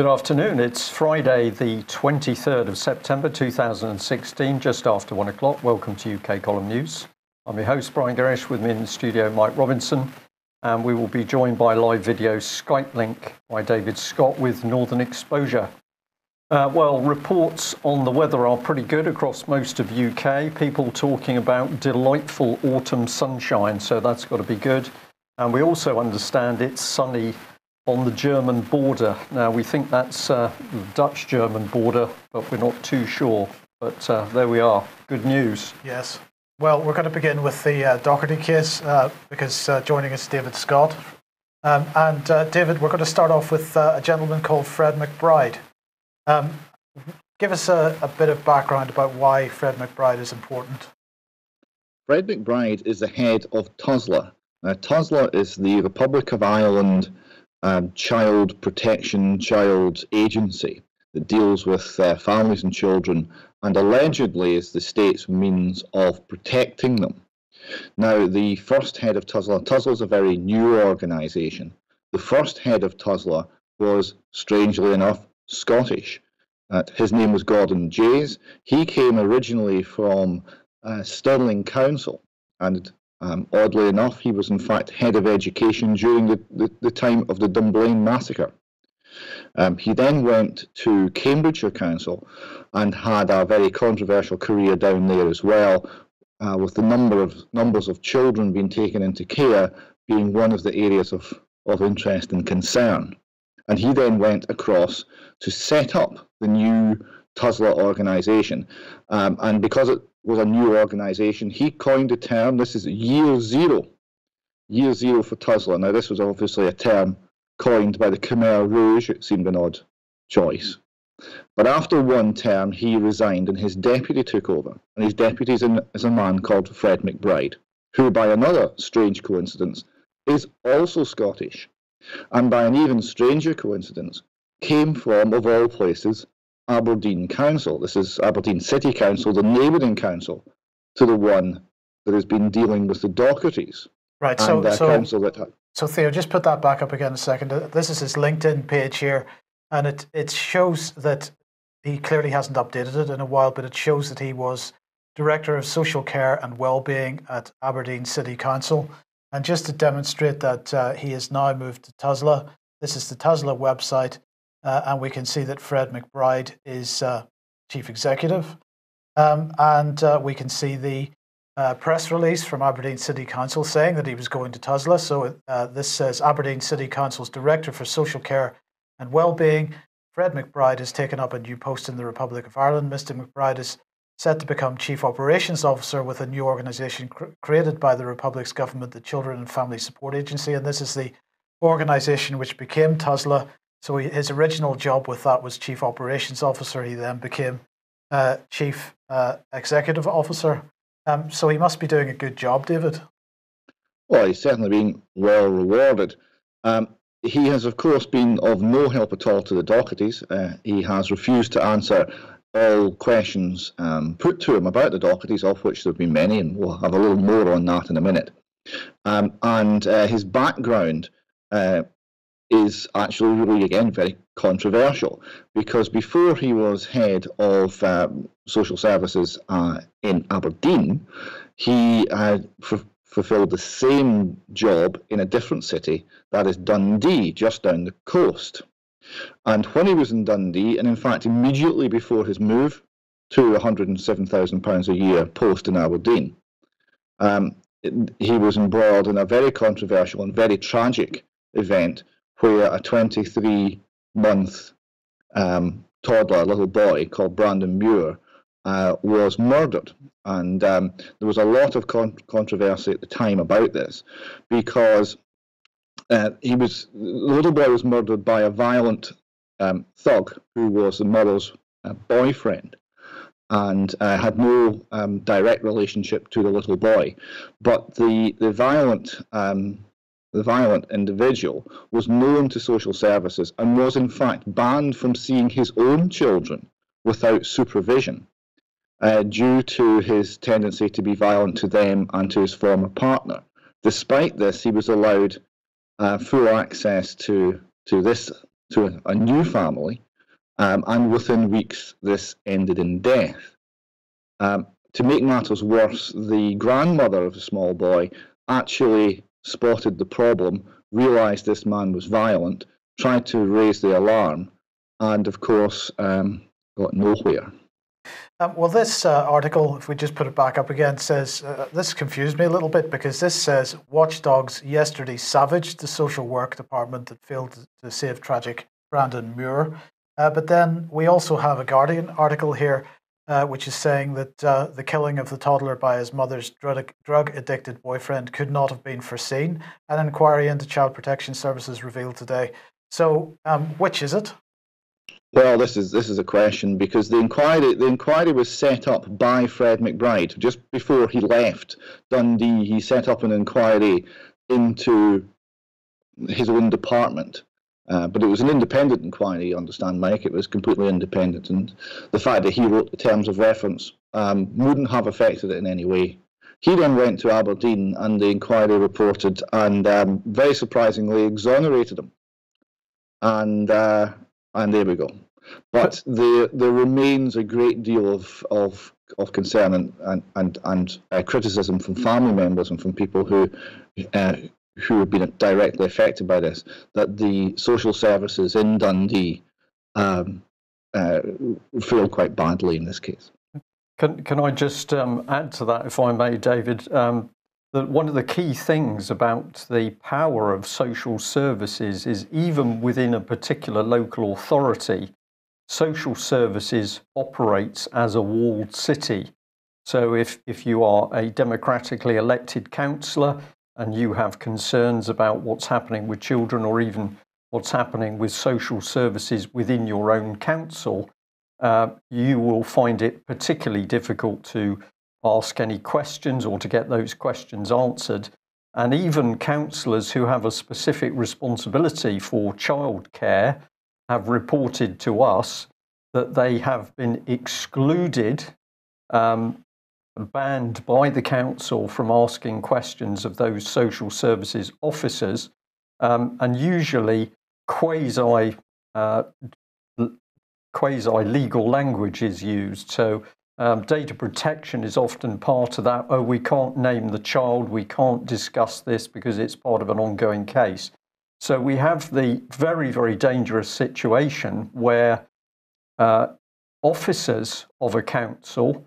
Good afternoon. It's Friday, the 23rd of September 2016, just after 1 o'clock. Welcome to UK Column News. I'm your host, Brian Gerrish, with me in the studio, Mike Robinson, and we will be joined by live video Skype link by David Scott with Northern Exposure. Reports on the weather are pretty good across most of UK. People talking about delightful autumn sunshine, so that's got to be good. And we also understand it's sunny on the German border. Now, we think that's the Dutch-German border, but we're not too sure. But there we are. Good news. Yes. Well, we're going to begin with the Doherty case because joining us is David Scott. David, we're going to start off with a gentleman called Fred McBride. Give us a bit of background about why Fred McBride is important. Fred McBride is the head of TISA. Now, TISA is the Republic of Ireland child protection, child agency that deals with families and children, and allegedly is the state's means of protecting them. Now, the first head of TISA is a very new organisation. The first head of TISA was, strangely enough, Scottish. His name was Gordon Jays. He came originally from Stirling Council, and oddly enough, he was in fact head of education during the time of the Dunblane massacre. He then went to Cambridgeshire Council and had a very controversial career down there as well, with the numbers of children being taken into care being one of the areas of interest and concern. And he then went across to set up the new TISA organisation. And because it was a new organisation, he coined a term. This is year zero for TISA. Now, this was obviously a term coined by the Khmer Rouge. It seemed an odd choice. But after one term, he resigned and his deputy took over. And his deputy is a man called Fred McBride, who, by another strange coincidence, is also Scottish. And by an even stranger coincidence, came from, of all places, Aberdeen Council. This is Aberdeen City Council, the neighbouring council to the one that has been dealing with the Dohertys. Right, so Theo, just put that back up again a second. This is his LinkedIn page here, and it shows that he clearly hasn't updated it in a while, but it shows that he was Director of Social Care and Wellbeing at Aberdeen City Council. And just to demonstrate that he has now moved to TISA, this is the TISA website, and we can see that Fred McBride is Chief Executive. And we can see the press release from Aberdeen City Council saying that he was going to TISA. So this says Aberdeen City Council's Director for Social Care and Wellbeing, Fred McBride, has taken up a new post in the Republic of Ireland. Mr. McBride is set to become Chief Operations Officer with a new organisation created by the Republic's government, the Children and Family Support Agency. And this is the organisation which became TISA. So his original job with that was Chief Operations Officer. He then became Chief Executive Officer. So he must be doing a good job, David. Well, he's certainly been well rewarded. He has, of course, been of no help at all to the Dohertys. He has refused to answer all questions put to him about the Dohertys, of which there have been many, and we'll have a little more on that in a minute. And his background is actually really, again, very controversial, because before he was head of social services in Aberdeen, he had fulfilled the same job in a different city, that is Dundee, just down the coast. And when he was in Dundee, and in fact immediately before his move to £107,000 a year post in Aberdeen, he was embroiled in a very controversial and very tragic event where a 23-month toddler, little boy called Brandon Muir, was murdered. And there was a lot of controversy at the time about this, because the little boy was murdered by a violent thug who was the mother's boyfriend, and had no direct relationship to the little boy. But the violent individual was known to social services and was in fact banned from seeing his own children without supervision due to his tendency to be violent to them and to his former partner. Despite this, he was allowed full access to this to a new family, and within weeks this ended in death. To make matters worse, the grandmother of the small boy actually spotted the problem, realised this man was violent, tried to raise the alarm, and of course got nowhere. Well, this article, if we just put it back up again, says, this confused me a little bit, because this says, watchdogs yesterday savaged the social work department that failed to save tragic Brandon Muir. But then we also have a Guardian article here, which is saying that the killing of the toddler by his mother's drug-addicted boyfriend could not have been foreseen. An inquiry into Child Protection Services revealed today. So, which is it? Well, this is a question, because the inquiry was set up by Fred McBride just before he left Dundee. He set up an inquiry into his own department, but it was an independent inquiry. You understand, Mike? It was completely independent, and the fact that he wrote the terms of reference wouldn't have affected it in any way. He then went to Aberdeen, and the inquiry reported, and very surprisingly exonerated him, and there we go. But there remains a great deal of concern and criticism from family members and from people who have been directly affected by this, that the social services in Dundee feel quite badly in this case. Can I just add to that, if I may, David? That one of the key things about the power of social services is, even within a particular local authority, social services operates as a walled city. So if you are a democratically elected councillor and you have concerns about what's happening with children, or even what's happening with social services within your own council, you will find it particularly difficult to ask any questions or to get those questions answered. And even councillors who have a specific responsibility for childcare have reported to us that they have been excluded, banned by the council from asking questions of those social services officers, and usually quasi-legal language is used. So data protection is often part of that. Oh, we can't name the child, we can't discuss this because it's part of an ongoing case. So we have the very, very dangerous situation where officers of a council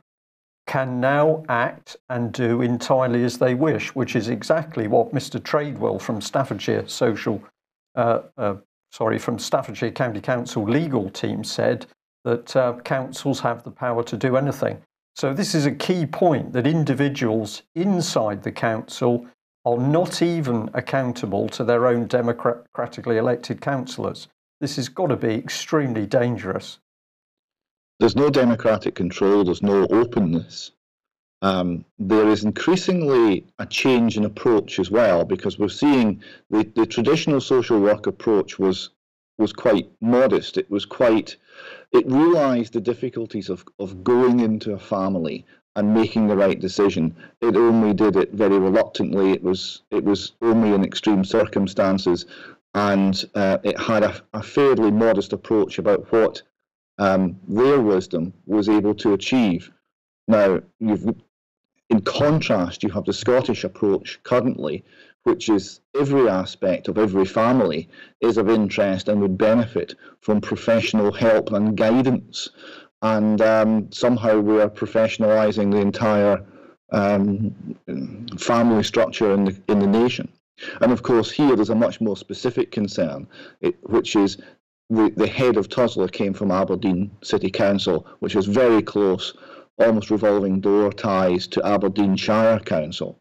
can now act and do entirely as they wish, which is exactly what Mr. Tradewell from Staffordshire from Staffordshire County Council legal team said, that councils have the power to do anything. So this is a key point, that individuals inside the council are not even accountable to their own democratically elected councillors. This has got to be extremely dangerous. There's no democratic control, there's no openness. There is increasingly a change in approach as well, because we're seeing the traditional social work approach was quite modest. It realised the difficulties of going into a family and making the right decision. It only did it very reluctantly. It was only in extreme circumstances, and it had a fairly modest approach about what their wisdom was able to achieve. Now, in contrast, you have the Scottish approach currently, which is every aspect of every family is of interest and would benefit from professional help and guidance. And somehow we are professionalising the entire family structure in the nation. And of course, here there's a much more specific concern, which is the head of T.U.S.L.A came from Aberdeen City Council, which has very close, almost revolving door ties to Aberdeenshire Council.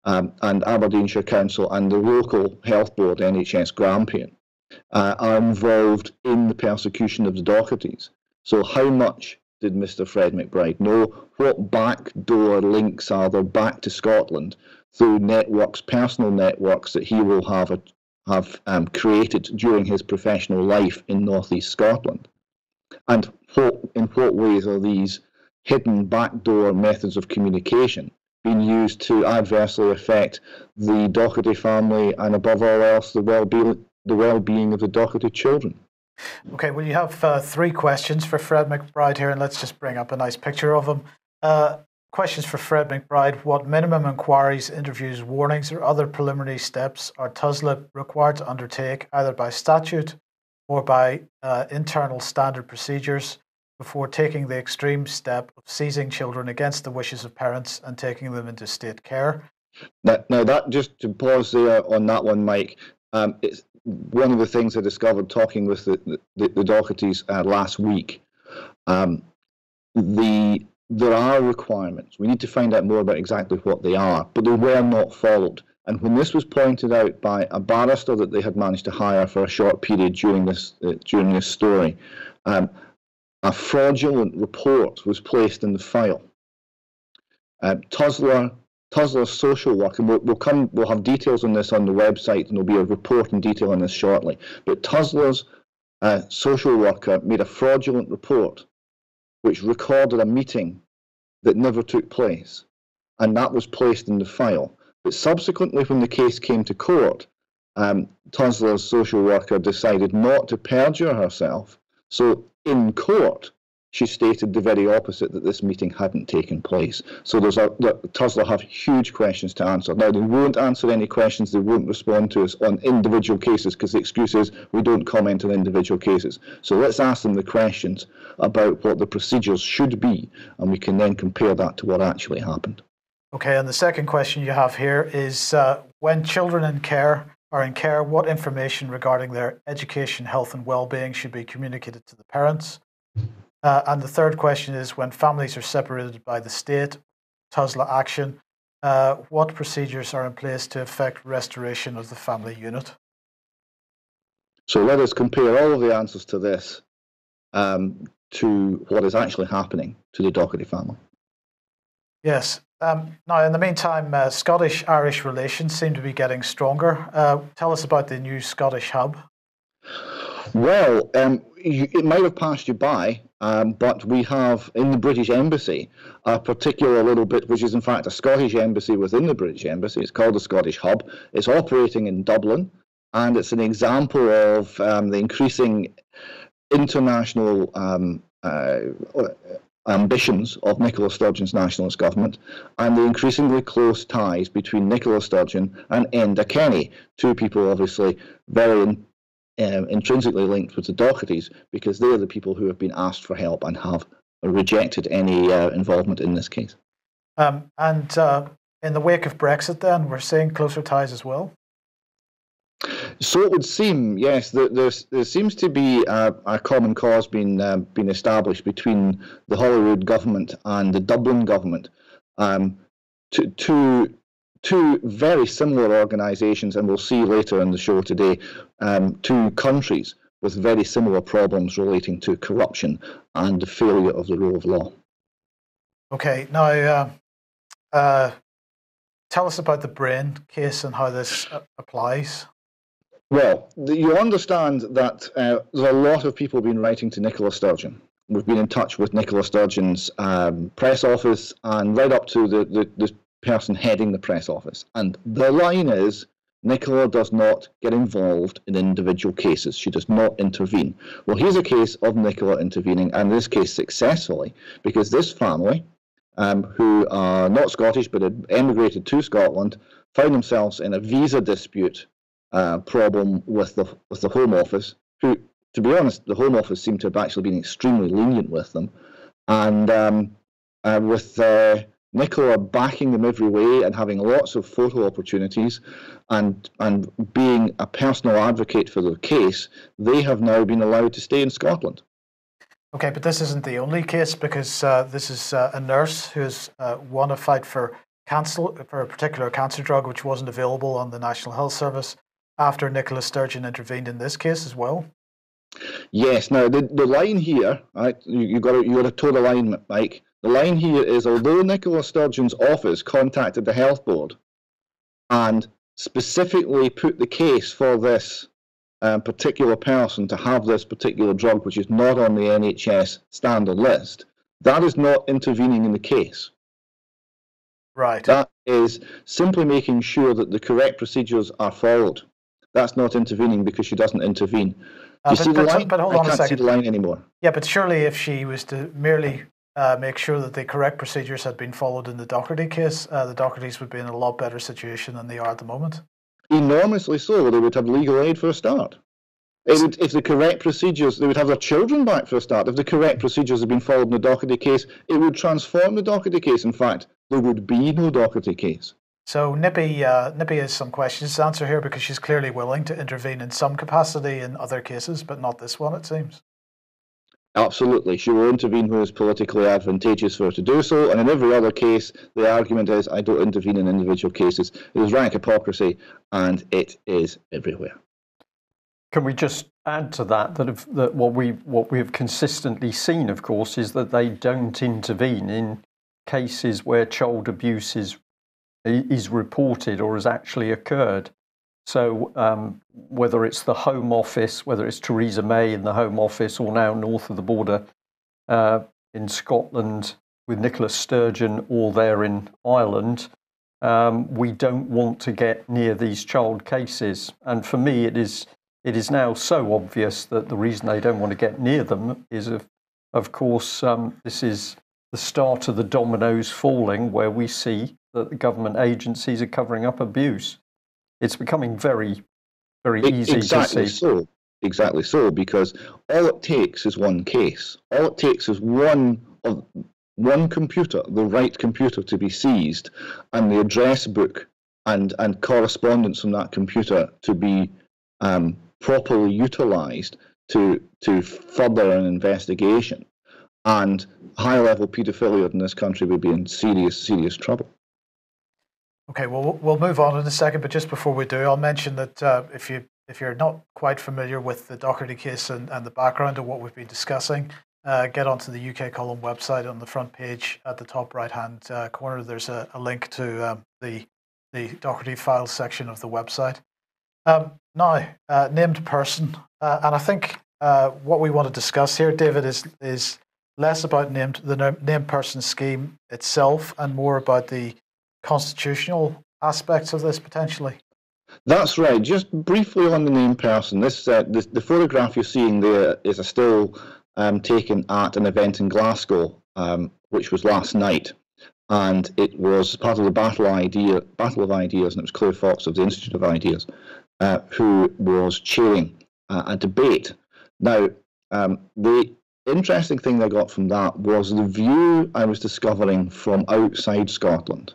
And Aberdeenshire Council and the local health board, NHS Grampian, are involved in the persecution of the Dohertys. So how much did Mr. Fred McBride know? What backdoor links are there back to Scotland through networks, personal networks that he will have created during his professional life in North East Scotland? And in what ways are these hidden backdoor methods of communication being used to adversely affect the Doherty family and, above all else, the well-being of the Doherty children? Okay, well, you have 3 questions for Fred McBride here, and let's just bring up a nice picture of him. Questions for Fred McBride. What minimum inquiries, interviews, warnings, or other preliminary steps are TUSLA required to undertake, either by statute or by internal standard procedures, before taking the extreme step of seizing children against the wishes of parents and taking them into state care? Now that, just to pause there on that one, Mike, it's one of the things I discovered talking with the Dohertys last week. There are requirements. We need to find out more about exactly what they are, but they were not followed. And when this was pointed out by a barrister that they had managed to hire for a short period during this story, a fraudulent report was placed in the file. TUSLA's social worker, we'll have details on this on the website, and there'll be a report in detail on this shortly. But TUSLA's social worker made a fraudulent report which recorded a meeting that never took place, and that was placed in the file. But subsequently, when the case came to court, TUSLA's social worker decided not to perjure herself. So in court, she stated the very opposite, that this meeting hadn't taken place. So TUSLA have huge questions to answer. Now, they won't answer any questions, they won't respond to us on individual cases, because the excuse is we don't comment on individual cases. So let's ask them the questions about what the procedures should be, and we can then compare that to what actually happened. Okay, and the second question you have here is, when children are in care, what information regarding their education, health and well-being should be communicated to the parents? And the third question is, when families are separated by the state, TUSLA action, what procedures are in place to effect restoration of the family unit? So let us compare all of the answers to this to what is actually happening to the Doherty family. Yes. Now, in the meantime, Scottish-Irish relations seem to be getting stronger. Tell us about the new Scottish hub. Well, it might have passed you by, but we have in the British Embassy a particular little bit, which is in fact a Scottish embassy within the British Embassy. It's called the Scottish Hub. It's operating in Dublin, and it's an example of the increasing international ambitions of Nicola Sturgeon's nationalist government, and the increasingly close ties between Nicola Sturgeon and Enda Kenny, two people obviously very intrinsically linked with the Dohertys, because they're the people who have been asked for help and have rejected any involvement in this case. And in the wake of Brexit, then, we're seeing closer ties as well? So it would seem, yes. There seems to be a common cause being established between the Holyrood government and the Dublin government. Two very similar organisations, and we'll see later in the show today, two countries with very similar problems relating to corruption and the failure of the rule of law. Okay, now tell us about the Brain case and how this applies. Well, you understand that there's a lot of people been writing to Nicola Sturgeon. We've been in touch with Nicola Sturgeon's press office and right up to the person heading the press office. And the line is, Nicola does not get involved in individual cases. She does not intervene. Well, here's a case of Nicola intervening, and in this case successfully, because this family, who are not Scottish but had emigrated to Scotland, found themselves in a visa dispute problem with the Home Office, who, to be honest, the Home Office seemed to have actually been extremely lenient with them, and with Nicola backing them every way and having lots of photo opportunities and being a personal advocate for their case, they have now been allowed to stay in Scotland. Okay, but this isn't the only case, because this is a nurse who has won a fight for a particular cancer drug which wasn't available on the National Health Service after Nicola Sturgeon intervened in this case as well. Yes. Now the line here, right? You got to toe the line, Mike. The line here is, although Nicola Sturgeon's office contacted the health board and specifically put the case for this particular person to have this particular drug, which is not on the NHS standard list, that is not intervening in the case. Right. That is simply making sure that the correct procedures are followed. That's not intervening because she doesn't intervene. Do you see the line? But hold on a second. I can't see the line anymore. Yeah, but surely if she was to merely make sure that the correct procedures had been followed in the Doherty case, the Dohertys would be in a lot better situation than they are at the moment. Enormously so. They would have legal aid for a start. If the correct procedures, they would have their children back for a start. If the correct procedures had been followed in the Doherty case, it would transform the Doherty case. In fact, there would be no Doherty case. So Nippy has some questions to answer here because she's clearly willing to intervene in some capacity in other cases, but not this one, it seems. Absolutely. She will intervene when it's politically advantageous for her to do so, and in every other case, the argument is, I don't intervene in individual cases. It is rank hypocrisy, and it is everywhere. Can we just add to that that what we have consistently seen, of course, is that they don't intervene in cases where child abuse is reported or has actually occurred. So whether it's the Home Office, whether it's Theresa May in the Home Office, or now north of the border in Scotland with Nicola Sturgeon, or there in Ireland, we don't want to get near these child cases. And for me, it is now so obvious that the reason they don't want to get near them is, of course, this is the start of the dominoes falling, where we see that the government agencies are covering up abuse. It's becoming very, very easy to see. Exactly so, because all it takes is one case. All it takes is one computer, the right computer, to be seized, and the address book and correspondence from that computer to be properly utilised to further an investigation. And high-level paedophilia in this country would be in serious, serious trouble. Okay, well, we'll move on in a second, but just before we do, I'll mention that if you're not quite familiar with the Doherty case and the background of what we've been discussing, get onto the UK Column website. On the front page at the top right-hand corner, there's a link to the Doherty files section of the website. Now, named person, and I think what we want to discuss here, David, is less about the named person scheme itself and more about the constitutional aspects of this potentially. That's right. Just briefly on the named person, the photograph you're seeing there is a still taken at an event in Glasgow, which was last night, and it was part of the Battle of Ideas, and it was Claire Fox of the Institute of Ideas who was chairing a debate. Now, the interesting thing I got from that was the view I was discovering from outside Scotland.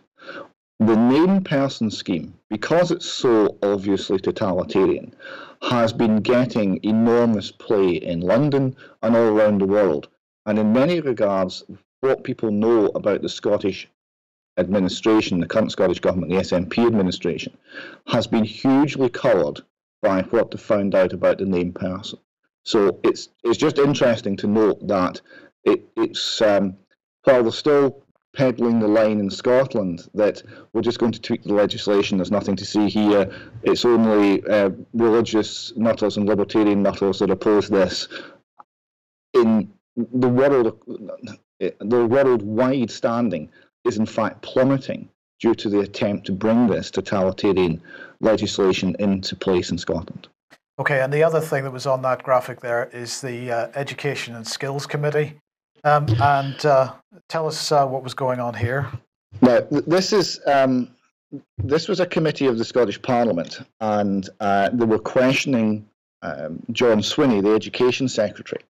The named person scheme, because it's so obviously totalitarian, has been getting enormous play in London and all around the world. And in many regards, what people know about the Scottish administration, the current Scottish government, the SNP administration, has been hugely coloured by what they found out about the named person. So it's just interesting to note that it's while they're still peddling the line in Scotland that we're just going to tweak the legislation, there's nothing to see here, it's only religious nutters and libertarian nutters that oppose this. In the worldwide standing is in fact plummeting due to the attempt to bring this totalitarian legislation into place in Scotland. Okay, and the other thing that was on that graphic there is the Education and Skills Committee. And tell us what was going on here. Now, this was a committee of the Scottish Parliament, and they were questioning John Swinney, the Education Secretary,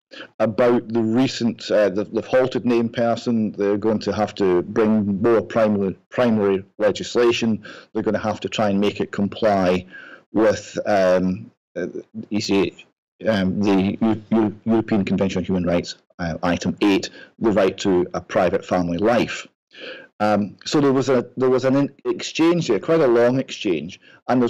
about the recent, they've halted named person. They're going to have to bring more primary legislation. They're going to have to try and make it comply with ECH. The European Convention on Human Rights, item 8, the right to a private family life. So there was an exchange there, quite a long exchange, and there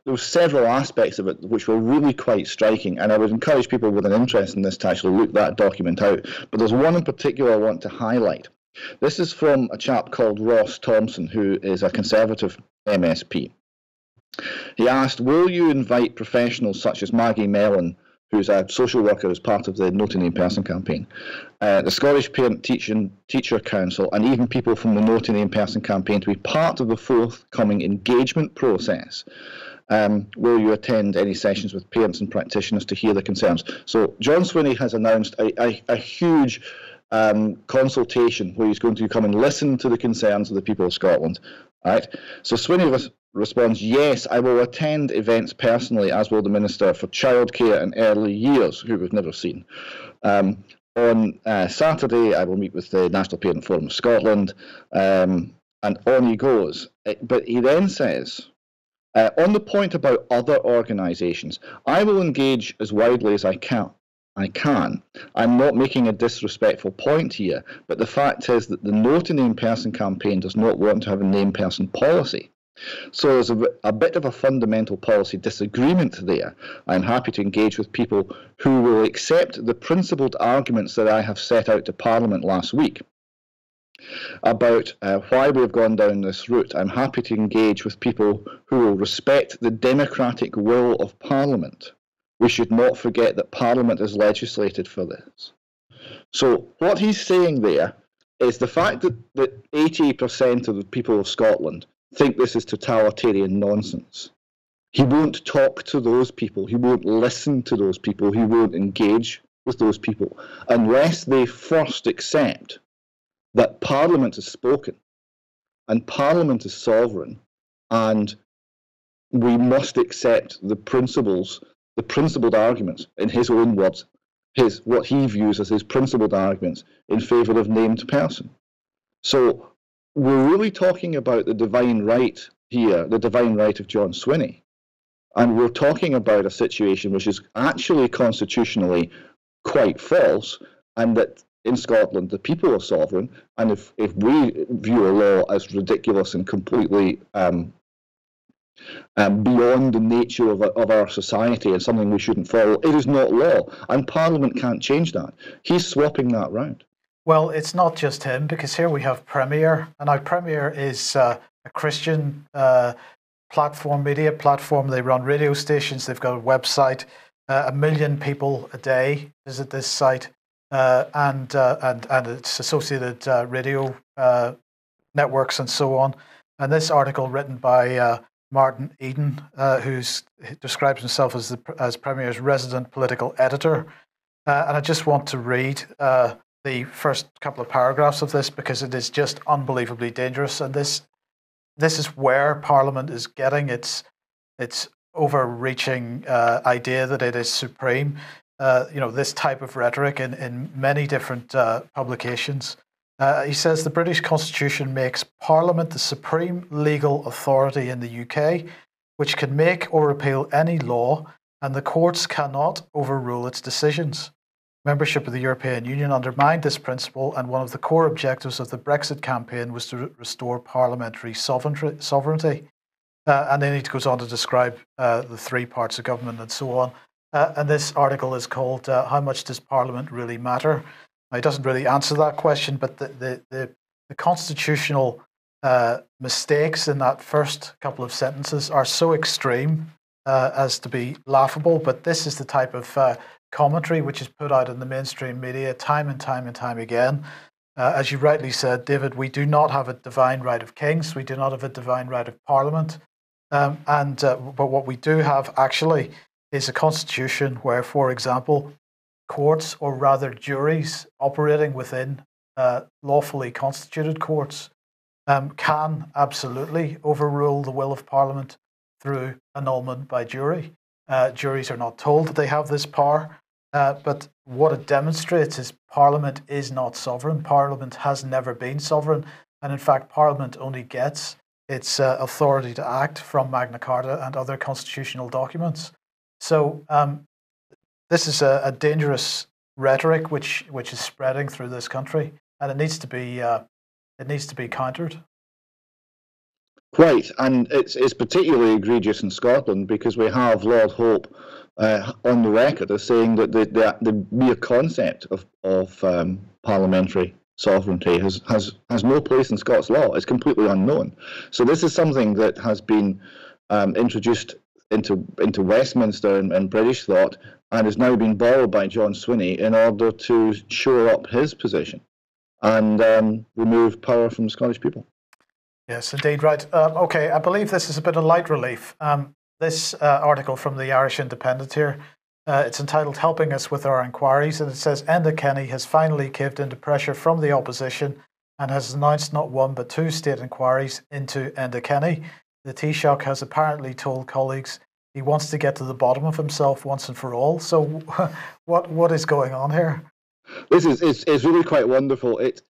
was several aspects of it which were really quite striking. And I would encourage people with an interest in this to actually look that document out. But there's one in particular I want to highlight. This is from a chap called Ross Thompson, who is a Conservative MSP. He asked, will you invite professionals such as Maggie Mellon, who's a social worker as part of the No to Name Person campaign, the Scottish Parent Teacher Council, and even people from the No to Name Person campaign to be part of the forthcoming engagement process Will you attend any sessions with parents and practitioners to hear the concerns? So John Swinney has announced a huge consultation where he's going to come and listen to the concerns of the people of Scotland. Right? So Swinney responds, yes, I will attend events personally, as will the Minister for Childcare and Early Years, who we've never seen. On Saturday, I will meet with the National Parent Forum of Scotland, and on he goes. But he then says, on the point about other organisations, I will engage as widely as I can. I'm not making a disrespectful point here, but the fact is that the No to Name Person campaign does not want to have a name person policy. So there's a bit of a fundamental policy disagreement there. I'm happy to engage with people who will accept the principled arguments that I have set out to Parliament last week about why we've gone down this route. I'm happy to engage with people who will respect the democratic will of Parliament. We should not forget that Parliament is legislated for this. So what he's saying there is the fact that 80% of the people of Scotland think this is totalitarian nonsense. He won't talk to those people. He won't listen to those people. He won't engage with those people unless they first accept that Parliament has spoken and Parliament is sovereign, and we must accept the principled arguments, in his own words, what he views as his principled arguments in favour of named person. So we're really talking about the divine right here, the divine right of John Swinney. And we're talking about a situation which is actually constitutionally quite false, and that in Scotland the people are sovereign, and if we view a law as ridiculous and completely beyond the nature of our society and something we shouldn't follow, it is not law, and Parliament can't change that. He's swapping that round. Well, it's not just him, because here we have Premier, and now Premier is a Christian media platform. They run radio stations, they've got a website, 1 million people a day visit this site, and its associated radio networks and so on. And this article written by Martin Eden, who describes himself as Premier's resident political editor. And I just want to read the first couple of paragraphs of this, because it is just unbelievably dangerous. And this is where Parliament is getting its overreaching idea that it is supreme. This type of rhetoric in many different publications. He says the British Constitution makes Parliament the supreme legal authority in the UK, which can make or repeal any law, and the courts cannot overrule its decisions. Membership of the European Union undermined this principle, and one of the core objectives of the Brexit campaign was to restore parliamentary sovereignty. And then he goes on to describe the three parts of government and so on. And this article is called How Much Does Parliament Really Matter? Now, it doesn't really answer that question, but the constitutional mistakes in that first couple of sentences are so extreme as to be laughable. But this is the type of commentary which is put out in the mainstream media time and time and time again. As you rightly said, David, we do not have a divine right of kings. We do not have a divine right of Parliament. But what we do have actually is a constitution where, for example, courts, or rather juries operating within lawfully constituted courts, can absolutely overrule the will of Parliament through annulment by jury. Juries are not told that they have this power, but what it demonstrates is Parliament is not sovereign. Parliament has never been sovereign, and in fact Parliament only gets its authority to act from Magna Carta and other constitutional documents. So this is a dangerous rhetoric which is spreading through this country, and it needs to be countered. Right, and it's particularly egregious in Scotland because we have Lord Hope on the record as saying that the mere concept of parliamentary sovereignty has no place in Scots law. It's completely unknown. So this is something that has been introduced into Westminster and British thought, and is now being borrowed by John Swinney in order to shore up his position and remove power from the Scottish people. Yes, indeed, right. Okay, I believe this is a bit of light relief. this article from the Irish Independent here. It's entitled "Helping Us with Our Inquiries," and it says Enda Kenny has finally caved into pressure from the opposition and has announced not one but 2 state inquiries into Enda Kenny. The Taoiseach has apparently told colleagues he wants to get to the bottom of himself once and for all. So, what is going on here? This is really quite wonderful. It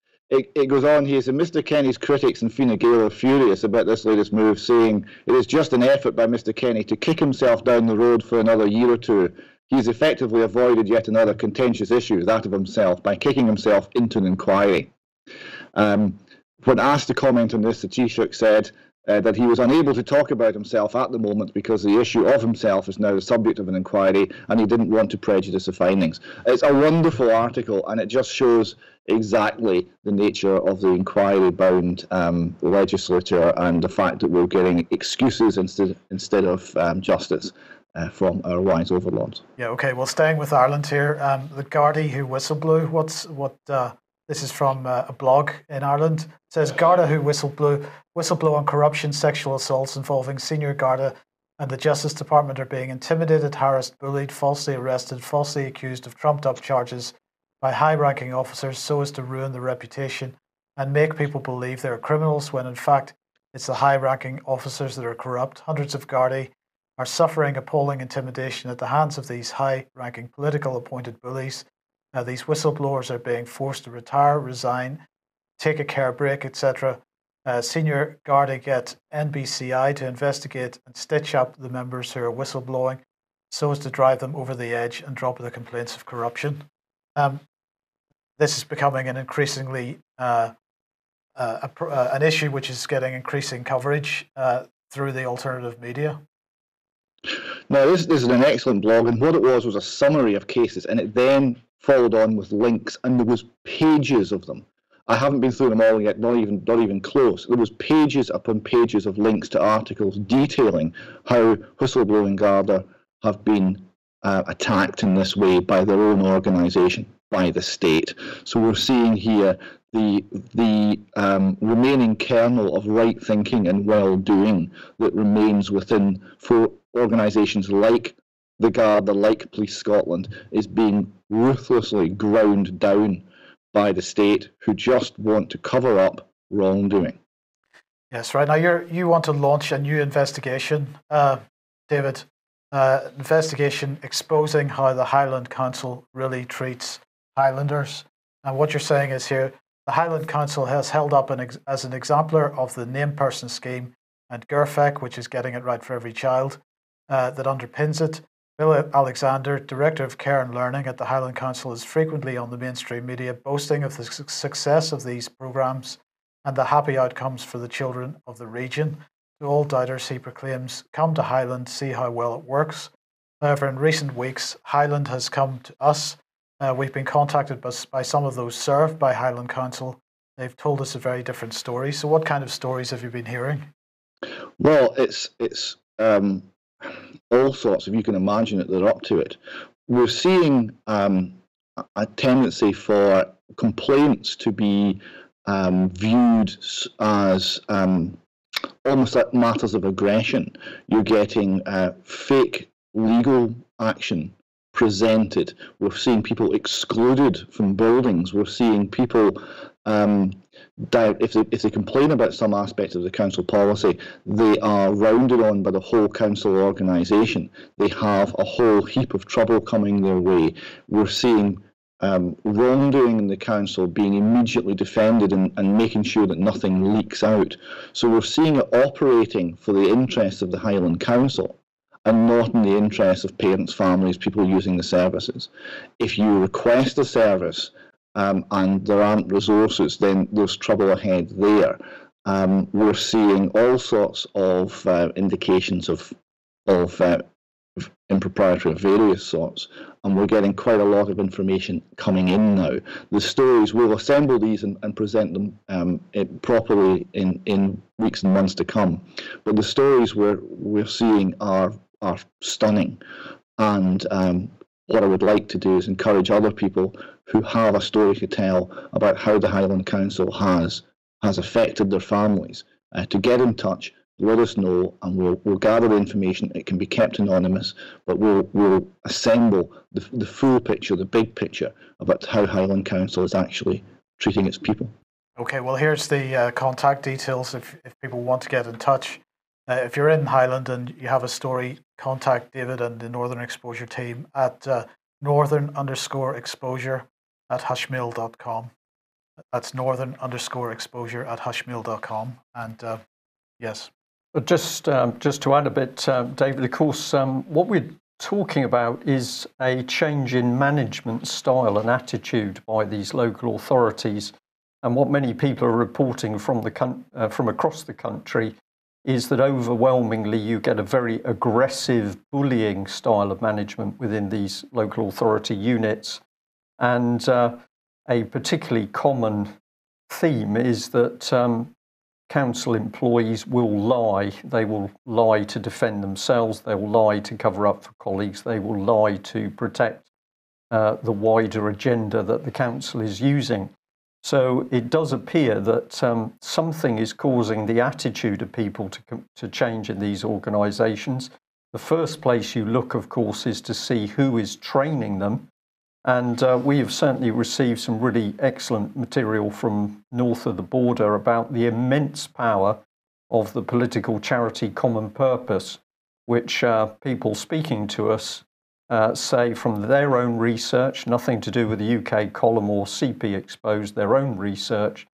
goes on here. So Mr. Kenny's critics and Fine Gael are furious about this latest move, saying it is just an effort by Mr. Kenny to kick himself down the road for another year or two. He's effectively avoided yet another contentious issue, that of himself, by kicking himself into an inquiry. When asked to comment on this, the Taoiseach said that he was unable to talk about himself at the moment because the issue of himself is now the subject of an inquiry and he didn't want to prejudice the findings. It's a wonderful article and it just shows exactly the nature of the inquiry-bound legislature and the fact that we're getting excuses instead of justice from our wise overlords. Yeah, okay, well, staying with Ireland here, the Gardaí who whistleblew, this is from a blog in Ireland. It says Garda who whistleblow on corruption, sexual assaults involving senior Garda and the Justice Department are being intimidated, harassed, bullied, falsely arrested, falsely accused of trumped-up charges by high-ranking officers so as to ruin their reputation and make people believe they're criminals when in fact it's the high-ranking officers that are corrupt. Hundreds of Gardaí are suffering appalling intimidation at the hands of these high-ranking political appointed bullies. These whistleblowers are being forced to retire, resign, take a care break, etc. Senior Garda get NBCI to investigate and stitch up the members who are whistleblowing so as to drive them over the edge and drop the complaints of corruption. This is becoming an increasingly an issue which is getting increasing coverage through the alternative media. Now, this is an excellent blog, and what it was a summary of cases, and it then followed on with links, and there was pages of them. I haven't been through them all yet, not even close. There was pages upon pages of links to articles detailing how whistleblowing Garda have been attacked in this way by their own organisation, by the state. So we're seeing here the remaining kernel of right thinking and well-doing that remains within for organisations like the Garda, like Police Scotland, is being ruthlessly ground down by the state who just want to cover up wrongdoing. Yes, right. Now you want to launch a new investigation, David. Investigation exposing how the Highland Council really treats Highlanders. And what you're saying is here, the Highland Council has held up as an exemplar of the name person scheme and GERFEC, which is getting it right for every child, that underpins it. Bill Alexander, Director of Care and Learning at the Highland Council, is frequently on the mainstream media boasting of the success of these programmes and the happy outcomes for the children of the region. To all doubters, he proclaims, come to Highland, see how well it works. However, in recent weeks, Highland has come to us. We've been contacted by some of those served by Highland Council. They've told us a very different story. So what kind of stories have you been hearing? Well, it's all sorts, if you can imagine it, they're up to it. We're seeing a tendency for complaints to be viewed as almost like matters of aggression. You're getting fake legal action presented. We're seeing people excluded from buildings. We're seeing people, if they complain about some aspect of the council policy, they are rounded on by the whole council organisation. They have a whole heap of trouble coming their way. We're seeing wrongdoing in the council being immediately defended and making sure that nothing leaks out. So we're seeing it operating for the interests of the Highland Council and not in the interests of parents, families, people using the services. If you request a service and there aren't resources, then there's trouble ahead there. We're seeing all sorts of indications of impropriety of various sorts, and we're getting quite a lot of information coming in now. The stories, we'll assemble these and present them properly in weeks and months to come, but the stories we're seeing are stunning, and what I would like to do is encourage other people who have a story to tell about how the Highland Council has affected their families to get in touch let us know, and we'll gather the information. It can be kept anonymous, but we'll assemble the full picture, the big picture about how Highland Council is actually treating its people. Okay, well, here's the contact details if people want to get in touch. If you're in Highland and you have a story, contact David and the Northern Exposure team at northern_exposure@hushmail.com. That's northern_exposure@hushmail.com. And yes. But just to add a bit, David, of course, what we're talking about is a change in management style and attitude by these local authorities. And what many people are reporting from across the country is that overwhelmingly you get a very aggressive bullying style of management within these local authority units. And a particularly common theme is that council employees will lie. They will lie to defend themselves. They will lie to cover up for colleagues. They will lie to protect the wider agenda that the council is using. So it does appear that something is causing the attitude of people to change in these organisations. The first place you look, of course, is to see who is training them. And we have certainly received some really excellent material from north of the border about the immense power of the political charity Common Purpose, which people speaking to us say from their own research, nothing to do with the UK column or CP Exposed, their own research,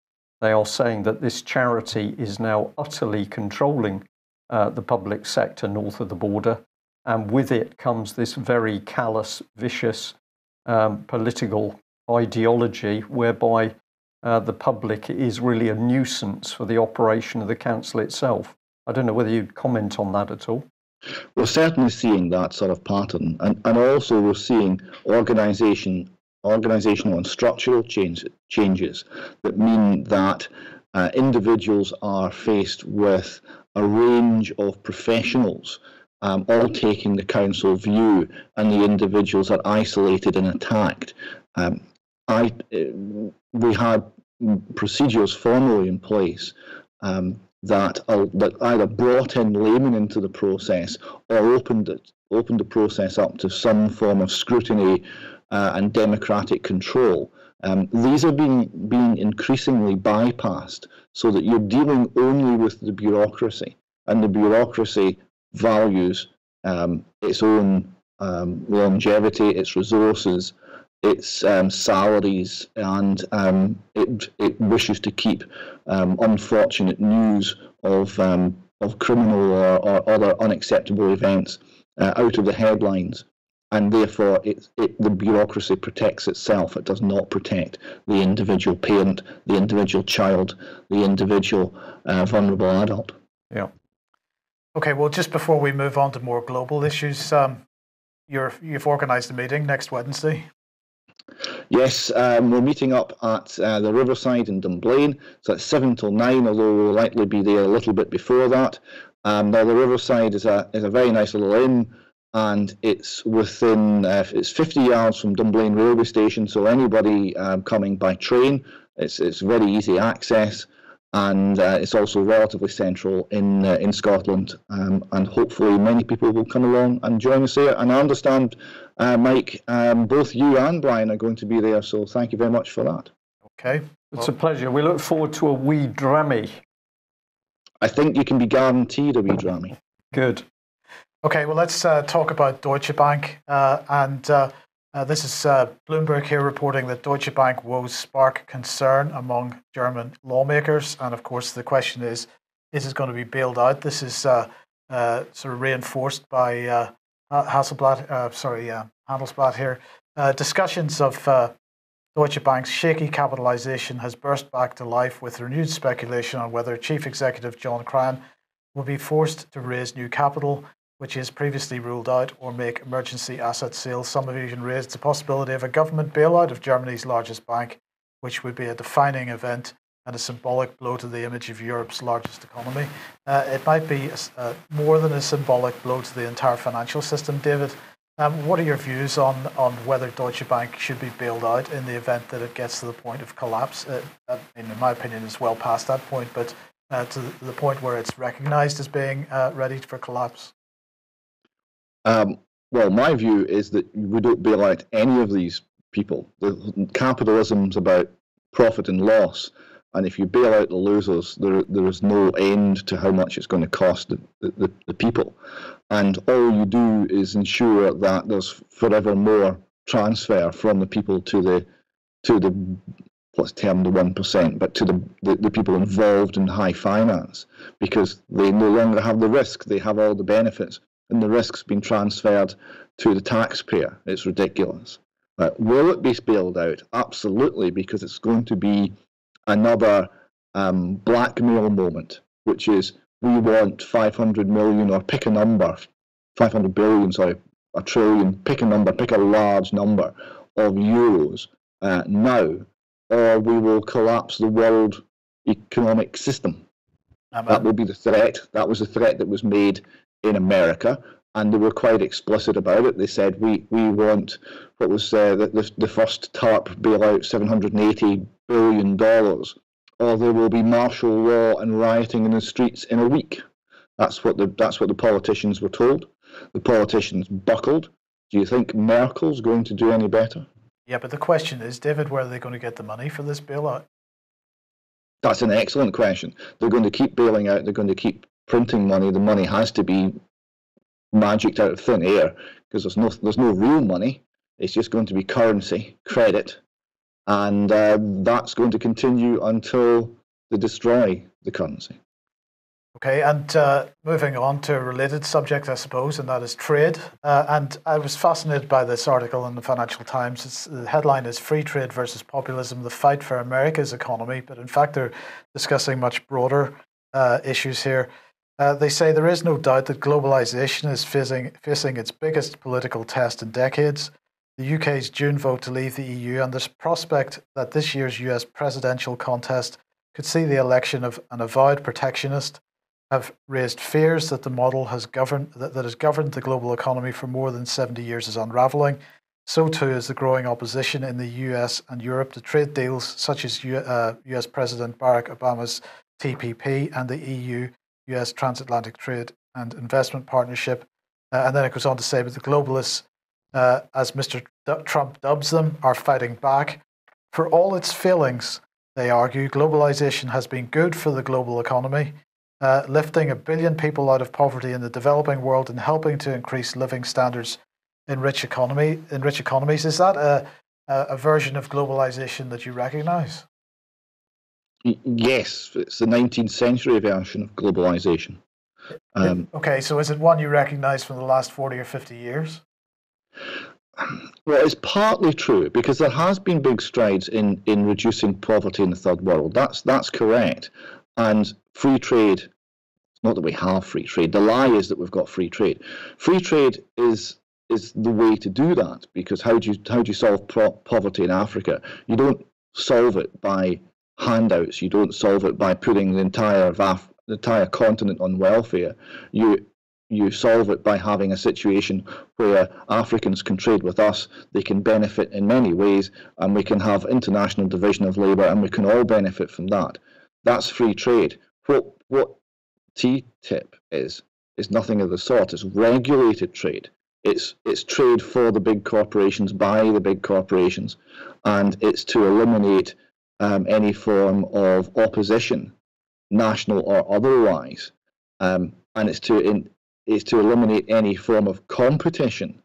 they are saying that this charity is now utterly controlling the public sector north of the border. And with it comes this very callous, vicious political ideology whereby the public is really a nuisance for the operation of the council itself. I don't know whether you'd comment on that at all. We're certainly seeing that sort of pattern, and also we're seeing organizational and structural changes that mean that individuals are faced with a range of professionals all taking the council view, and the individuals are isolated and attacked. We had procedures formally in place that either brought in laymen into the process or opened the process up to some form of scrutiny and democratic control. These are being increasingly bypassed so that you're dealing only with the bureaucracy, and the bureaucracy values its own longevity, its resources, its salaries, and it wishes to keep unfortunate news of criminal or other unacceptable events out of the headlines, and therefore the bureaucracy protects itself. It does not protect the individual parent, the individual child, the individual vulnerable adult. Yeah. Okay, well, just before we move on to more global issues, you've organised a meeting next Wednesday. Yes, we're meeting up at the Riverside in Dunblane. So it's 7 till 9, although we'll likely be there a little bit before that. Now the Riverside is a very nice little inn, and it's within it's 50 yards from Dunblane railway station. So anybody coming by train, it's very easy access, and it's also relatively central in Scotland. And hopefully many people will come along and join us there. And I understand, Mike, both you and Brian are going to be there, so thank you very much for that. Okay. It's a pleasure. We look forward to a wee drammy. I think you can be guaranteed a wee drammy. Good. Okay, well, let's talk about Deutsche Bank. This is Bloomberg here reporting that Deutsche Bank woes spark concern among German lawmakers. And of course, the question is it going to be bailed out? This is sort of reinforced by Handelsblatt here. Discussions of Deutsche Bank's shaky capitalization has burst back to life with renewed speculation on whether Chief Executive John Crane will be forced to raise new capital, which is previously ruled out, or make emergency asset sales. Some have even raised the possibility of a government bailout of Germany's largest bank, which would be a defining event and a symbolic blow to the image of Europe's largest economy. It might be more than a symbolic blow to the entire financial system. David, what are your views on whether Deutsche Bank should be bailed out in the event that it gets to the point of collapse? In my opinion, it's well past that point, but to the point where it's recognised as being ready for collapse? Well, my view is that we don't bail out any of these people. Capitalism's about profit and loss, and if you bail out the losers, there is no end to how much it's going to cost the people. And all you do is ensure that there's forever more transfer from the people to the let's term the 1%, but to the people involved in high finance, because they no longer have the risk, they have all the benefits, and the risk's been transferred to the taxpayer. It's ridiculous. Will it be bailed out? Absolutely, because it's going to be another blackmail moment, which is we want 500 million, or pick a number, 500 billion, sorry, a trillion, pick a number, pick a large number of euros now, or we will collapse the world economic system. That will be the threat. That was the threat that was made in America, and they were quite explicit about it. They said, we want, what was the first TARP bailout, $780 billion, or there will be martial law and rioting in the streets in a week. That's what the politicians were told. The politicians buckled. Do you think Merkel's going to do any better? Yeah, but the question is, David, where are they going to get the money for this bailout? That's an excellent question. They're going to keep bailing out. They're going to keep printing money. The money has to be magicked out of thin air, because there's no real money. It's just going to be currency, credit, and that's going to continue until they destroy the currency. Okay, and moving on to a related subject, I suppose, and that is trade. And I was fascinated by this article in the Financial Times. The headline is "Free Trade versus Populism, the Fight for America's Economy." But in fact, they're discussing much broader issues here. They say there is no doubt that globalization is facing its biggest political test in decades. The UK's June vote to leave the EU and this prospect that this year's US presidential contest could see the election of an avowed protectionist have raised fears that the model has governed the global economy for more than 70 years is unraveling. So too is the growing opposition in the US and Europe to trade deals such as US President Barack Obama's TPP and the EU-US Transatlantic Trade and Investment Partnership. And then it goes on to say, but the globalists, as Mr. Trump dubs them, are fighting back. For all its failings, they argue, globalization has been good for the global economy, lifting 1 billion people out of poverty in the developing world and helping to increase living standards in rich economies. Is that a version of globalization that you recognize? Yes, it's the 19th century version of globalization. Okay, so is it one you recognize from the last 40 or 50 years? Well, it's partly true, because there has been big strides in reducing poverty in the third world. That's correct. And free trade, not that we have free trade. The lie is that we've got free trade. Free trade is the way to do that, because how do you solve poverty in Africa? You don't solve it by handouts. You don't solve it by putting the entire continent on welfare. You solve it by having a situation where Africans can trade with us, they can benefit in many ways, and we can have international division of labour, and we can all benefit from that. That's free trade. What TTIP is nothing of the sort. It's regulated trade. It's trade for the big corporations, by the big corporations, and it's to eliminate any form of opposition, national or otherwise, and it's to eliminate any form of competition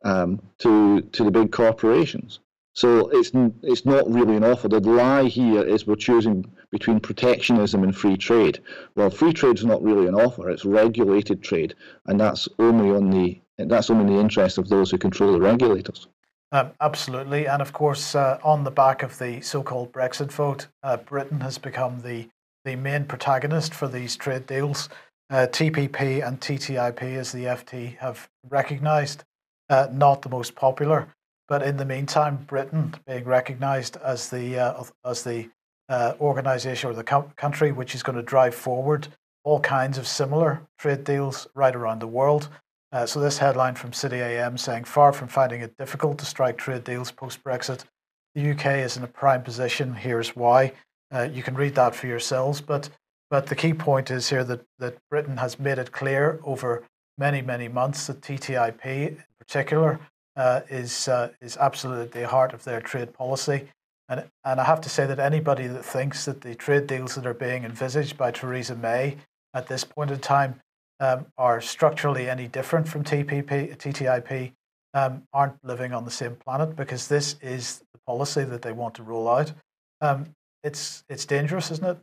to the big corporations. So it's not really an offer. The lie here is we're choosing between protectionism and free trade. Well, free trade is not really an offer. It's regulated trade, and that's only in the interest of those who control the regulators. Absolutely, and of course, on the back of the so-called Brexit vote, Britain has become the main protagonist for these trade deals. TPP and TTIP, as the FT have recognised, not the most popular, but in the meantime, Britain being recognised as the organisation or the country which is going to drive forward all kinds of similar trade deals right around the world. So this headline from City AM saying, far from finding it difficult to strike trade deals post-Brexit, the UK is in a prime position. Here's why. You can read that for yourselves. But But the key point is here that Britain has made it clear over many, many months that TTIP in particular is absolutely at the heart of their trade policy. And I have to say that anybody that thinks that the trade deals that are being envisaged by Theresa May at this point in time are structurally any different from TTIP aren't living on the same planet, because this is the policy that they want to roll out. It's dangerous, isn't it?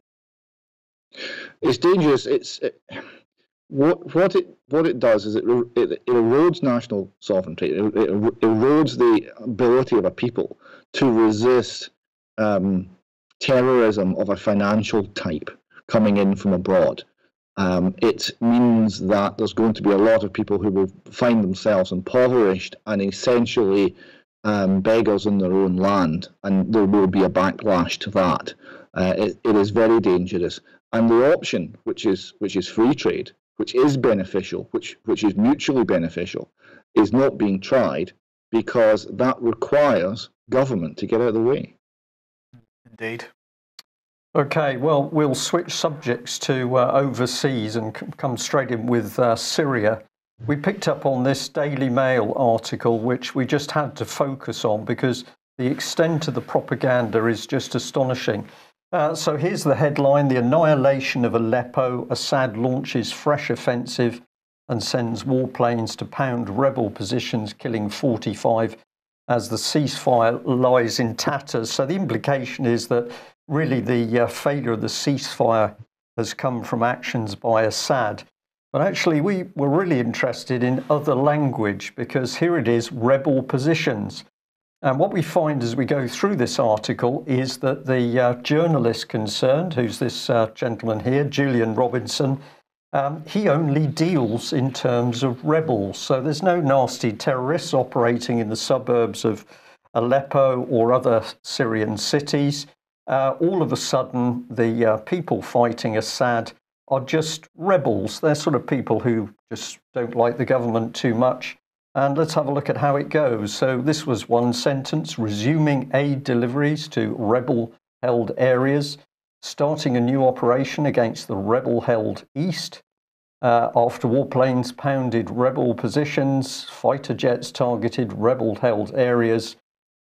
It's dangerous. What it does is it erodes national sovereignty. It erodes the ability of a people to resist terrorism of a financial type coming in from abroad. It means that there's going to be a lot of people who will find themselves impoverished and essentially beggars in their own land, and there will be a backlash to that. It is very dangerous. And the option, which is free trade, which is beneficial, which is mutually beneficial, is not being tried because that requires government to get out of the way. Indeed. Okay, well, we'll switch subjects to overseas and come straight in with Syria. We picked up on this Daily Mail article, which we just had to focus on because the extent of the propaganda is just astonishing. So here's the headline: the annihilation of Aleppo. Assad launches fresh offensive and sends warplanes to pound rebel positions, killing 45 as the ceasefire lies in tatters. So the implication is that really the failure of the ceasefire has come from actions by Assad. But actually we were really interested in other language, because here it is, rebel positions. And what we find as we go through this article is that the journalist concerned, who's this gentleman here, Julian Robinson, he only deals in terms of rebels. So there's no nasty terrorists operating in the suburbs of Aleppo or other Syrian cities. All of a sudden, the people fighting Assad are just rebels. They're sort of people who just don't like the government too much. And let's have a look at how it goes. So this was one sentence: resuming aid deliveries to rebel-held areas, starting a new operation against the rebel-held east. After warplanes pounded rebel positions, fighter jets targeted rebel-held areas,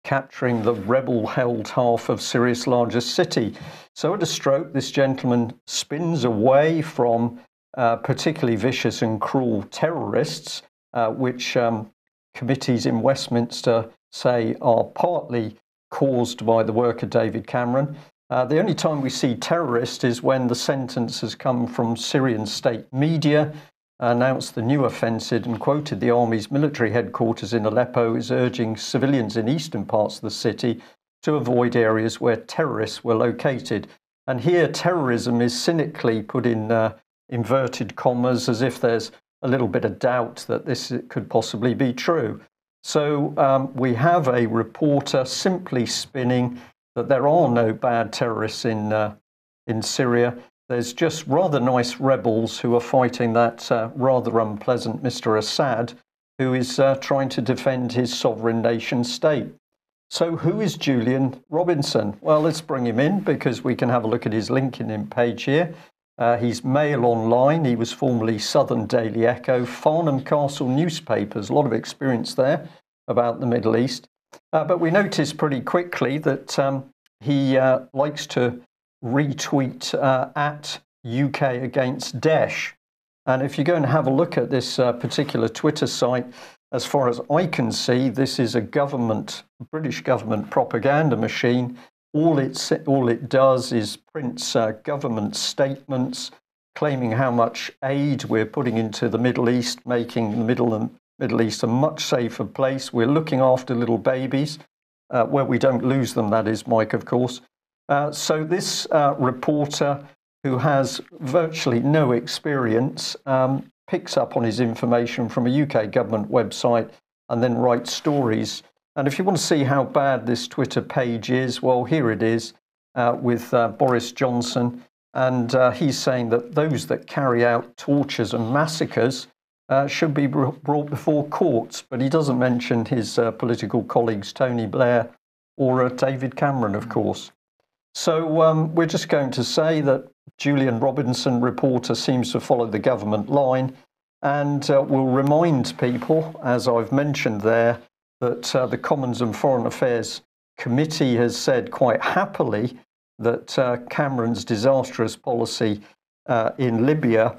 capturing the rebel-held half of Syria's largest city. So at a stroke, this gentleman spins away from particularly vicious and cruel terrorists, which committees in Westminster say are partly caused by the work of David Cameron. The only time we see terrorist is when the sentence has come from Syrian state media, announced the new offensive and quoted the army's military headquarters in Aleppo is urging civilians in eastern parts of the city to avoid areas where terrorists were located. And here terrorism is cynically put in inverted commas, as if there's a little bit of doubt that this could possibly be true. So we have a reporter simply spinning that there are no bad terrorists in Syria. There's just rather nice rebels who are fighting that rather unpleasant Mr. Assad, who is trying to defend his sovereign nation state. So who is Julian Robinson? Well, let's bring him in because we can have a look at his LinkedIn page here. He's Mail Online. He was formerly Southern Daily Echo, Farnham Castle newspapers, a lot of experience there about the Middle East. But we noticed pretty quickly that he likes to retweet at UK against Daesh. And if you go and have a look at this particular Twitter site, as far as I can see, this is a British government propaganda machine. All it does is prints government statements claiming how much aid we're putting into the Middle East, making the Middle East a much safer place. We're looking after little babies, where we don't lose them, that is, Mike, of course. So this reporter, who has virtually no experience, picks up on his information from a UK government website and then writes stories. And if you want to see how bad this Twitter page is, well, here it is with Boris Johnson. And he's saying that those that carry out tortures and massacres should be brought before courts. But he doesn't mention his political colleagues, Tony Blair or David Cameron, of course. So we're just going to say that Julian Robinson, reporter, seems to follow the government line and will remind people, as I've mentioned there, that the Commons and Foreign Affairs Committee has said quite happily that Cameron's disastrous policy in Libya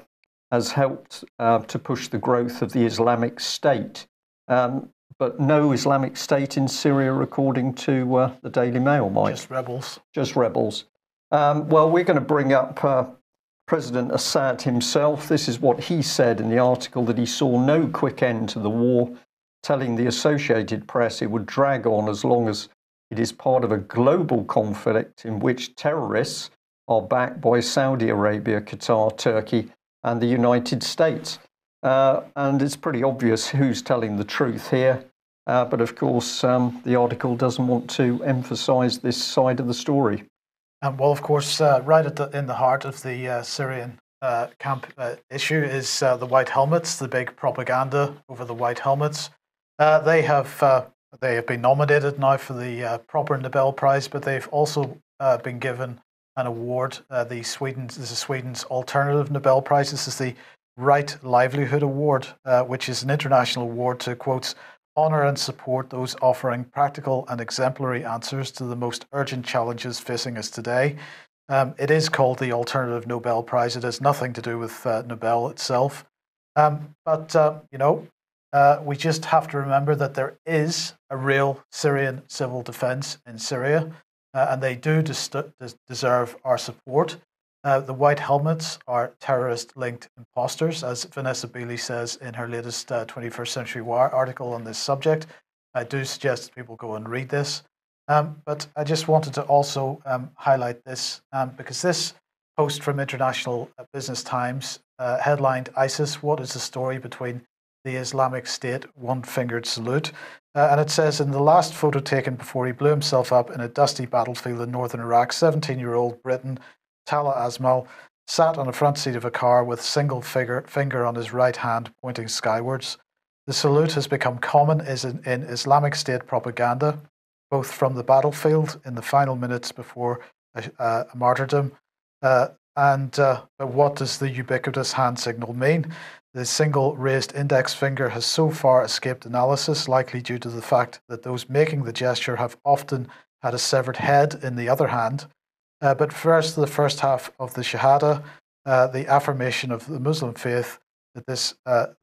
has helped to push the growth of the Islamic State. But no Islamic State in Syria, according to the Daily Mail, Mike. Just rebels. Just rebels. Well, we're going to bring up President Assad himself. This is what he said in the article, that he saw no quick end to the war, telling the Associated Press it would drag on as long as it is part of a global conflict in which terrorists are backed by Saudi Arabia, Qatar, Turkey, and the United States. And it's pretty obvious who's telling the truth here. But of course, the article doesn't want to emphasize this side of the story. Well, of course, right in the heart of the Syrian camp issue is the white helmets, the big propaganda over the white helmets. They have been nominated now for the proper Nobel Prize, but they've also been given an award. This is Sweden's alternative Nobel Prize. This is the Right Livelihood Award, which is an international award to, quotes, honour and support those offering practical and exemplary answers to the most urgent challenges facing us today. It is called the Alternative Nobel Prize. It has nothing to do with Nobel itself. But we just have to remember that there is a real Syrian civil defence in Syria, and they do deserve our support. The white helmets are terrorist-linked imposters, as Vanessa Beeley says in her latest 21st Century Wire article on this subject. I do suggest people go and read this. But I just wanted to also highlight this, because this post from International Business Times headlined ISIS, what is the story between the Islamic State, one-fingered salute? And it says, in the last photo taken before he blew himself up in a dusty battlefield in northern Iraq, 17-year-old Briton Tala Asmal sat on the front seat of a car with single finger on his right hand pointing skywards. The salute has become common in Islamic State propaganda, both from the battlefield in the final minutes before a martyrdom. But what does the ubiquitous hand signal mean? The single raised index finger has so far escaped analysis, likely due to the fact that those making the gesture have often had a severed head in the other hand. But first, the first half of the Shahada, the affirmation of the Muslim faith that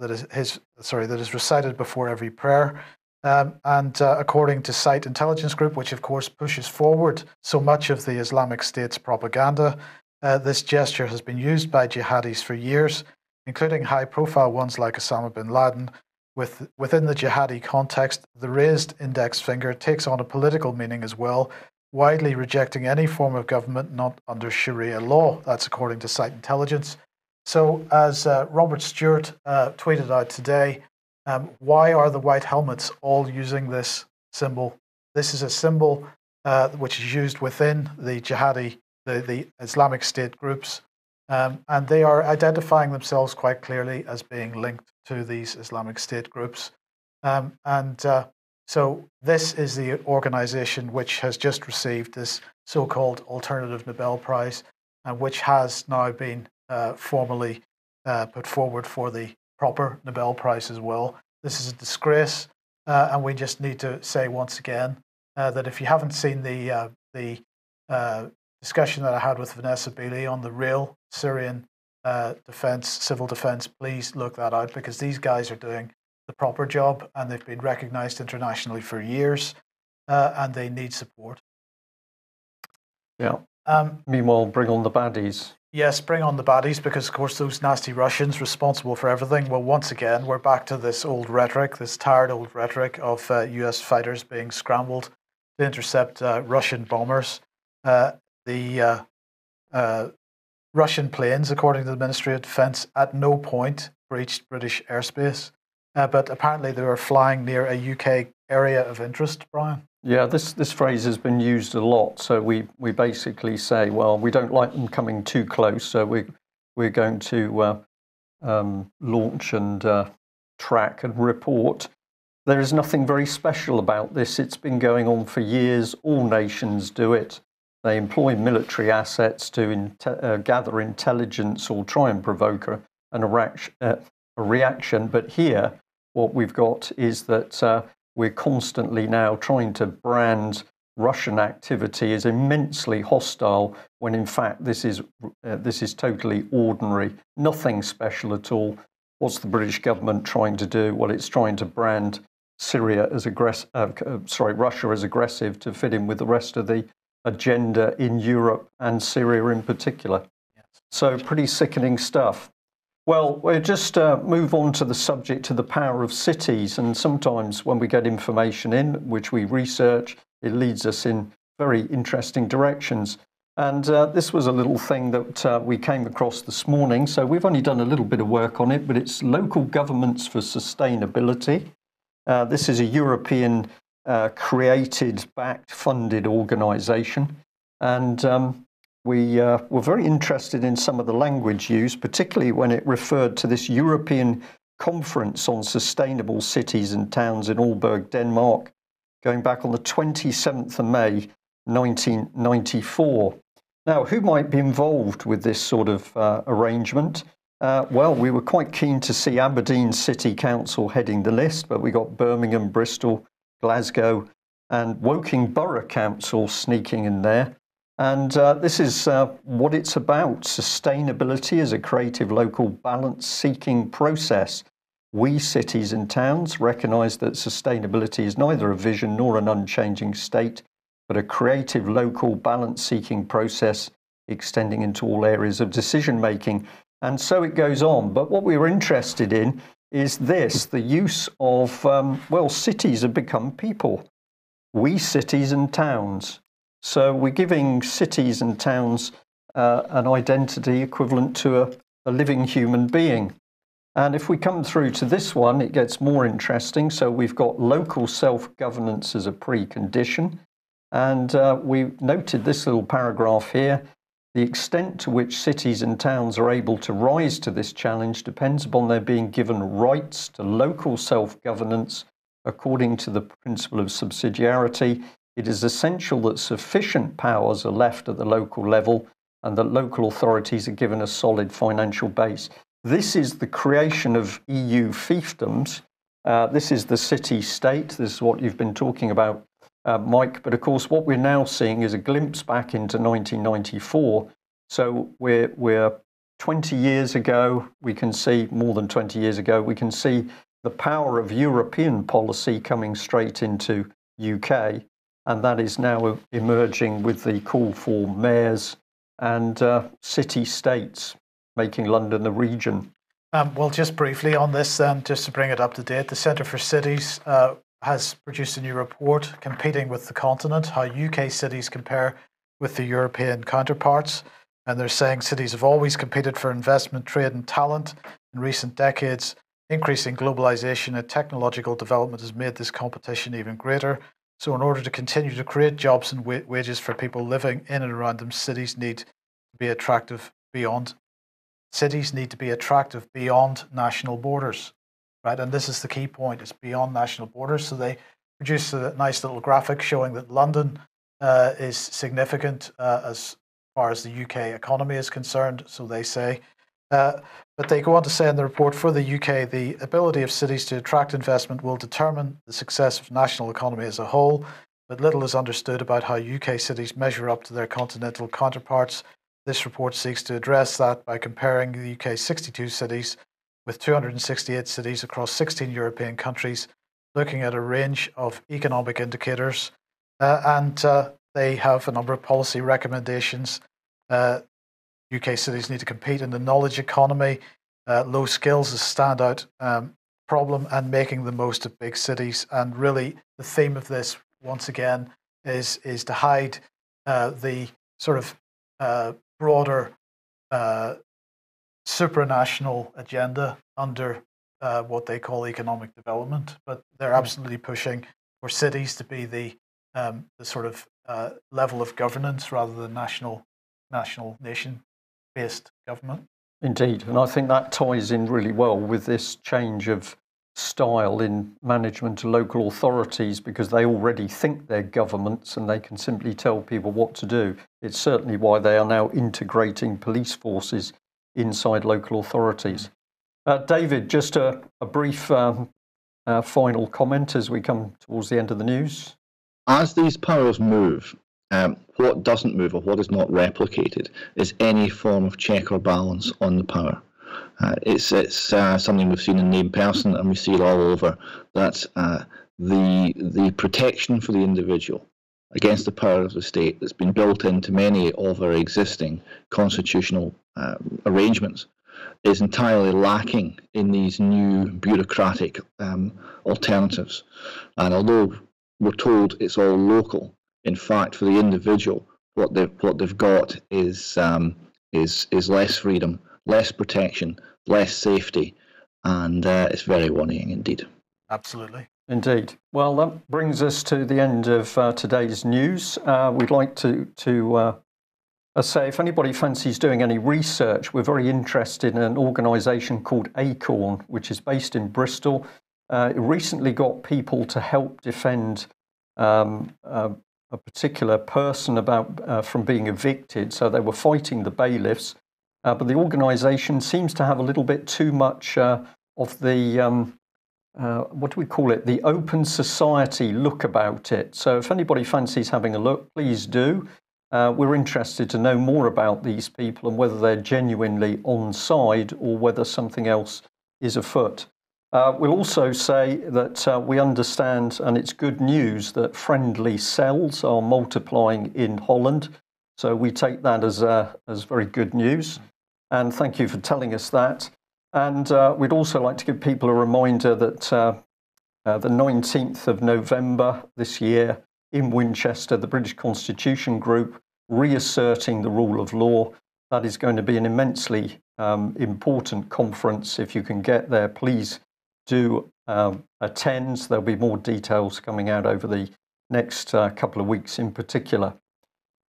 is recited before every prayer. And according to Site Intelligence Group, which of course pushes forward so much of the Islamic State's propaganda, this gesture has been used by jihadis for years, including high-profile ones like Osama bin Laden. Within the jihadi context, the raised index finger takes on a political meaning as well, widely rejecting any form of government not under Sharia law. That's according to Site Intelligence. So as Robert Stewart tweeted out today, why are the white helmets all using this symbol? This is a symbol which is used within the jihadi, the Islamic State groups, and they are identifying themselves quite clearly as being linked to these Islamic State groups. So this is the organization which has just received this so-called Alternative Nobel Prize, and which has now been formally put forward for the proper Nobel Prize as well. This is a disgrace, and we just need to say once again that if you haven't seen the discussion that I had with Vanessa Beeley on the real Syrian civil defense, please look that out, because these guys are doing the proper job, and they've been recognized internationally for years, and they need support. Yeah. Meanwhile, bring on the baddies. Yes, bring on the baddies, because of course those nasty Russians responsible for everything. Well, once again, we're back to this old rhetoric, this tired old rhetoric of US fighters being scrambled to intercept Russian bombers. The Russian planes, according to the Ministry of Defence, at no point breached British airspace. But apparently they were flying near a UK area of interest, Brian. Yeah, this phrase has been used a lot. So we basically say, well, we don't like them coming too close, so we're going to launch and track and report. There is nothing very special about this. It's been going on for years. All nations do it. They employ military assets to gather intelligence or try and provoke a reaction. But here, what we've got is that we're constantly now trying to brand Russian activity as immensely hostile, when in fact this is totally ordinary, nothing special at all. What's the British government trying to do? Well, it's trying to brand Russia as aggressive to fit in with the rest of the agenda in Europe and Syria in particular. Yes. So pretty sickening stuff. Well, we'll just move on to the subject of the power of cities. And sometimes when we get information in, which we research, it leads us in very interesting directions. And this was a little thing that we came across this morning. So we've only done a little bit of work on it, but it's Local Governments for Sustainability. This is a European created, backed, funded organisation. And we were very interested in some of the language used, particularly when it referred to this European Conference on Sustainable Cities and Towns in Aalborg, Denmark, going back on the 27th of May, 1994. Now, who might be involved with this sort of arrangement? Well, we were quite keen to see Aberdeen City Council heading the list, but we got Birmingham, Bristol, Glasgow, and Woking Borough Council sneaking in there. And this is what it's about. Sustainability is a creative local balance-seeking process. We, cities and towns, recognise that sustainability is neither a vision nor an unchanging state, but a creative local balance-seeking process extending into all areas of decision-making. And so it goes on. But what we were interested in is this, the use of, well, cities have become people. We, cities and towns. So we're giving cities and towns an identity equivalent to a living human being. And if we come through to this one, it gets more interesting. So we've got local self-governance as a precondition. And we've noted this little paragraph here. The extent to which cities and towns are able to rise to this challenge depends upon their being given rights to local self-governance according to the principle of subsidiarity. It is essential that sufficient powers are left at the local level and that local authorities are given a solid financial base. This is the creation of EU fiefdoms. This is the city-state. This is what you've been talking about, Mike. But of course, what we're now seeing is a glimpse back into 1994. So we're 20 years ago, we can see, more than 20 years ago, we can see the power of European policy coming straight into UK. And that is now emerging with the call for mayors and city-states, making London the region. Well, just briefly on this then, just to bring it up to date, the Centre for Cities has produced a new report competing with the continent, how UK cities compare with the European counterparts. And they're saying cities have always competed for investment, trade and talent in recent decades. Increasing globalization and technological development has made this competition even greater. So in order to continue to create jobs and wages for people living in and around them, cities need to be attractive beyond national borders, right? And this is the key point, it's beyond national borders. So they produced a nice little graphic showing that London is significant as far as the UK economy is concerned, so they say. But they go on to say in the report, for the UK, the ability of cities to attract investment will determine the success of national economy as a whole, but little is understood about how UK cities measure up to their continental counterparts. This report seeks to address that by comparing the UK's 62 cities with 268 cities across 16 European countries, looking at a range of economic indicators, and they have a number of policy recommendations. UK cities need to compete in the knowledge economy. Low skills is a standout problem, and making the most of big cities. And really, the theme of this, once again, is to hide the sort of broader supranational agenda under what they call economic development. But they're absolutely pushing for cities to be the sort of level of governance rather than national nation-based government. Indeed, and I think that ties in really well with this change of style in management to local authorities because they already think they're governments and they can simply tell people what to do. It's certainly why they are now integrating police forces inside local authorities. David, just a brief final comment as we come towards the end of the news. As these powers move, what doesn't move or what is not replicated is any form of check or balance on the power. It's something we've seen in named person, and we see it all over. That's the protection for the individual against the power of the state that's been built into many of our existing constitutional arrangements is entirely lacking in these new bureaucratic alternatives. And although we're told it's all local, in fact, for the individual, what they've got is less freedom, less protection, less safety, and it's very worrying indeed. Absolutely. Indeed. Well, that brings us to the end of today's news. We'd like to say if anybody fancies doing any research, we're very interested in an organisation called Acorn, which is based in Bristol. It recently got people to help defend a particular person from being evicted. So they were fighting the bailiffs. But the organisation seems to have a little bit too much of the, what do we call it, the open society look about it. So if anybody fancies having a look, please do. We're interested to know more about these people and whether they're genuinely on side or whether something else is afoot. We'll also say that we understand, and it's good news, that friendly cells are multiplying in Holland. So we take that as very good news. And thank you for telling us that. And we'd also like to give people a reminder that the 19th of November this year in Winchester, the British Constitution Group, reasserting the rule of law. That is going to be an immensely important conference. If you can get there, please do attend. There'll be more details coming out over the next couple of weeks in particular.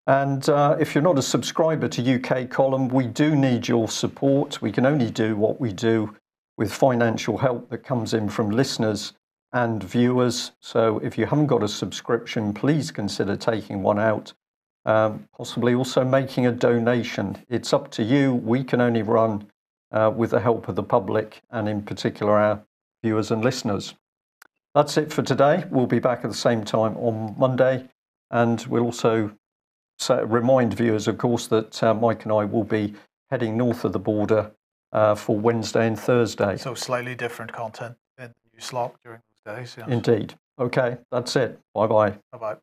And if you're not a subscriber to UK Column, we do need your support. We can only do what we do with financial help that comes in from listeners and viewers. So if you haven't got a subscription, please consider taking one out, possibly also making a donation. It's up to you. We can only run with the help of the public and in particular our viewers and listeners. That's it for today. We'll be back at the same time on Monday, and we'll also remind viewers, of course, that Mike and I will be heading north of the border for Wednesday and Thursday. So slightly different content in T.U.S.L.A during those days. Yes. Indeed. Okay, that's it. Bye-bye. Bye-bye.